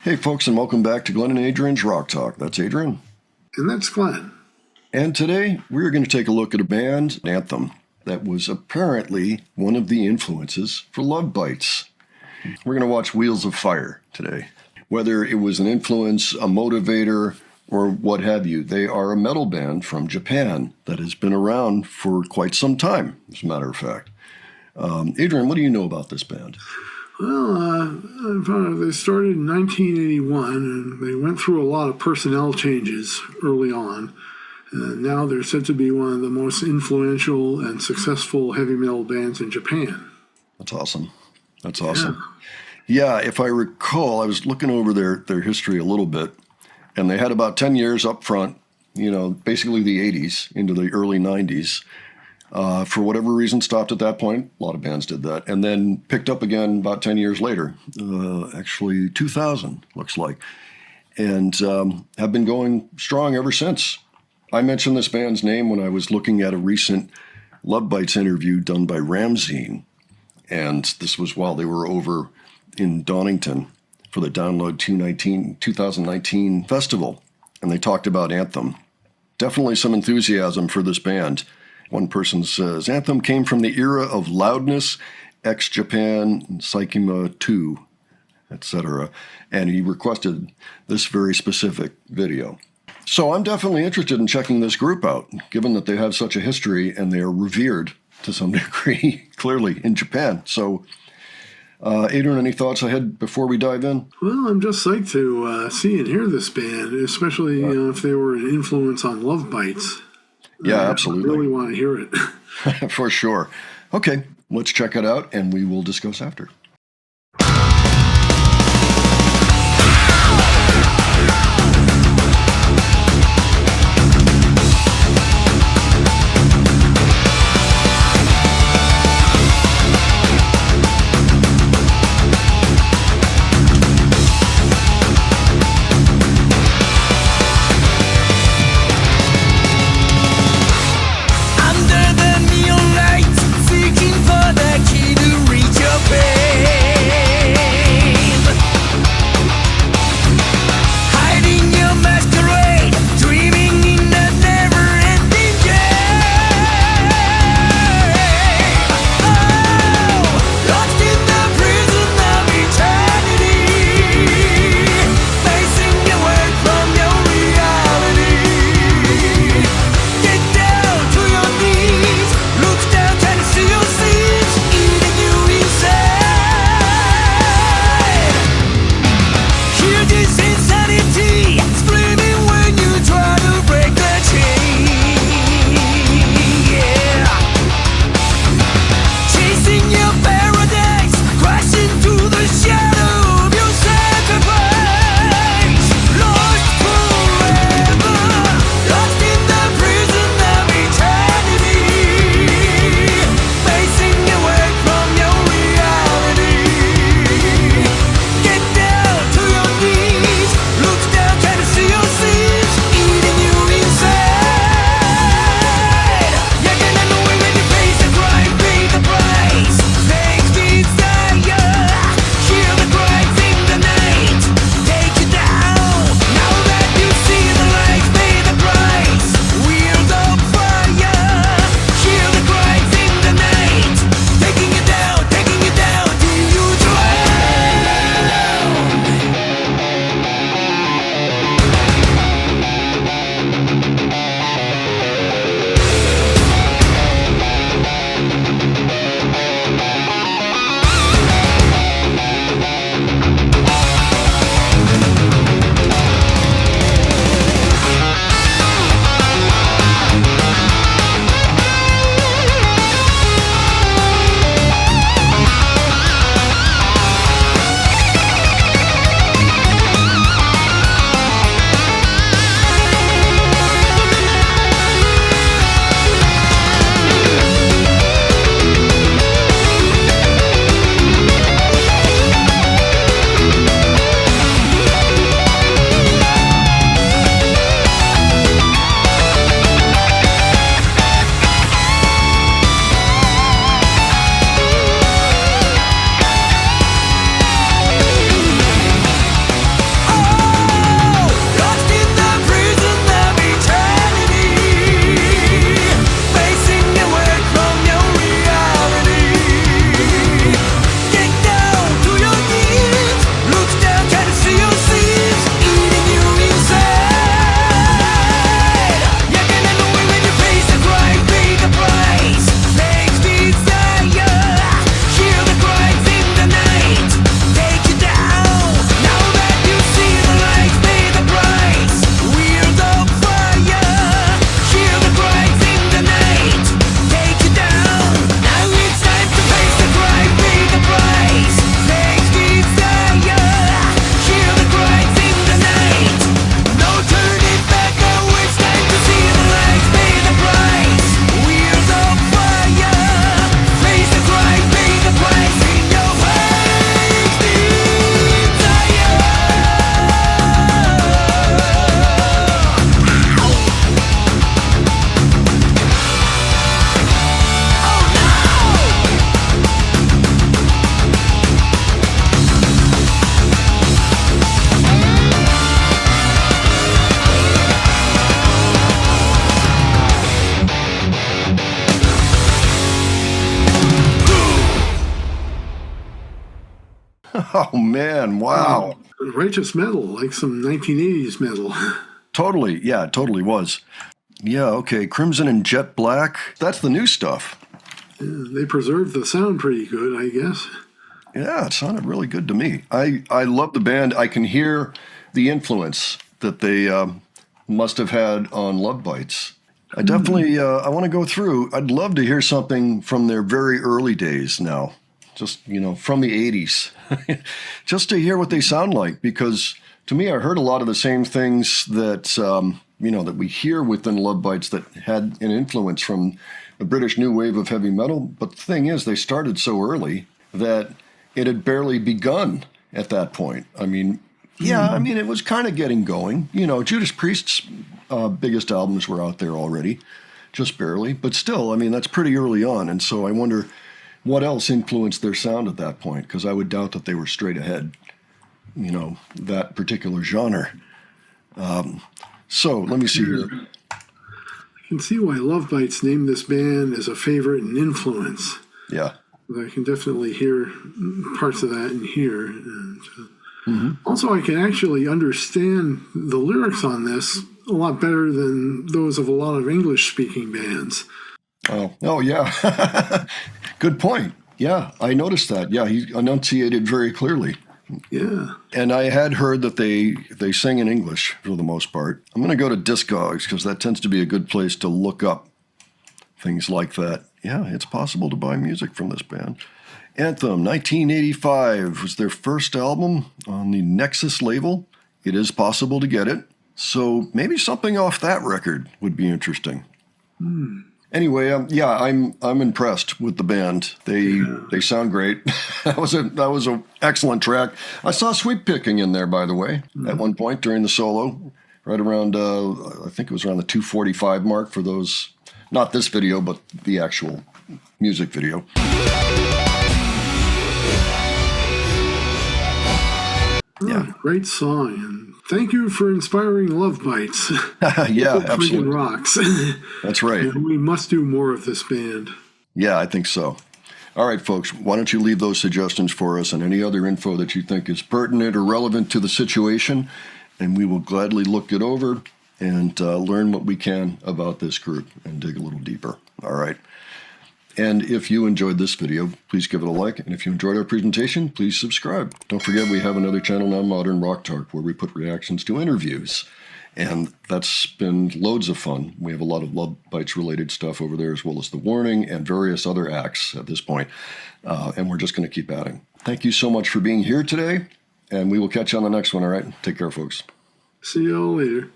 Hey folks, and welcome back to Glenn and Adrian's Rock Talk. That's Adrian. And that's Glenn. And today we're going to take a look at a band, Anthem, that was apparently one of the influences for Love Bites. We're going to watch Wheels of Fire today. Whether it was an influence, a motivator, or what have you, they are a metal band from Japan that has been around for quite some time, as a matter of fact. Adrian, what do you know about this band? Well, they started in 1981, and they went through a lot of personnel changes early on. Now they're said to be one of the most influential and successful heavy metal bands in Japan. That's awesome. That's awesome. Yeah, if I recall, I was looking over their history a little bit, and they had about 10 years up front, basically the 80s into the early 90s. For whatever reason, stopped at that point. A lot of bands did that. And then picked up again about 10 years later, actually 2000, looks like. And have been going strong ever since. I mentioned this band's name when I was looking at a recent Love Bites interview done by Ramsey. And this was while they were over in Donington for the Download 2019 festival. And they talked about Anthem. Definitely some enthusiasm for this band. One person says, Anthem came from the era of loudness, ex-Japan, Saikima 2, etc. And he requested this very specific video. So I'm definitely interested in checking this group out, given that they have such a history and they are revered to some degree, clearly, in Japan. So, Adrian, any thoughts ahead before we dive in? Well, I'm just psyched to see and hear this band, especially if they were an influence on Love Bites. Yeah, absolutely. I really want to hear it. For sure. Okay, let's check it out, and we will discuss after. Under the neon lights, seeking for the key to reach your base. Oh, man. Wow. Righteous metal, like some 1980s metal. Totally. Yeah, it totally was. Yeah, okay. Crimson and Jet Black. That's the new stuff. Yeah, they preserved the sound pretty good, I guess. Yeah, it sounded really good to me. I love the band. I can hear the influence that they must have had on Love Bites. I definitely, I want to go through. I'd love to hear something from their very early days now. Just, from the 80s. Just to hear what they sound like. Because to me, I heard a lot of the same things that, that we hear within Love Bites that had an influence from the British new wave of heavy metal. But the thing is, they started so early that it had barely begun at that point. I mean, it was kind of getting going. Judas Priest's biggest albums were out there already, just barely. But still, that's pretty early on. And so I wonder what else influenced their sound at that point, because I would doubt that they were straight ahead, that particular genre. So let me see here. I can see why Love Bites named this band as a favorite and influence. Yeah. I can definitely hear parts of that in here. And also, I can actually understand the lyrics on this a lot better than those of a lot of English-speaking bands. Oh, yeah. Good point. Yeah, I noticed that. Yeah, he enunciated very clearly. Yeah. And I had heard that they sing in English for the most part. I'm going to go to Discogs because that tends to be a good place to look up things like that. Yeah, it's possible to buy music from this band. Anthem, 1985 was their first album on the Nexus label. It is possible to get it. So maybe something off that record would be interesting. Anyway, I'm impressed with the band. They sound great. that was an excellent track. I saw Sweep Picking in there, by the way, at one point during the solo, right around I think it was around the 2:45 mark for those. Not this video, but the actual music video. Yeah, great song, and thank you for inspiring Love Bites. Yeah, absolutely. Rocks. That's right. And we must do more of this band. Yeah, I think so. All right, folks, why don't you leave those suggestions for us and any other info that you think is pertinent or relevant to the situation, and we will gladly look it over and learn what we can about this group and dig a little deeper. All right. And if you enjoyed this video, please give it a like. And if you enjoyed our presentation, please subscribe. Don't forget we have another channel now, Modern Rock Talk, where we put reactions to interviews. And that's been loads of fun. We have a lot of Love Bites related stuff over there, as well as The Warning and various other acts at this point. And we're just going to keep adding. Thank you so much for being here today. And we will catch you on the next one, all right? Take care, folks. See y'all later.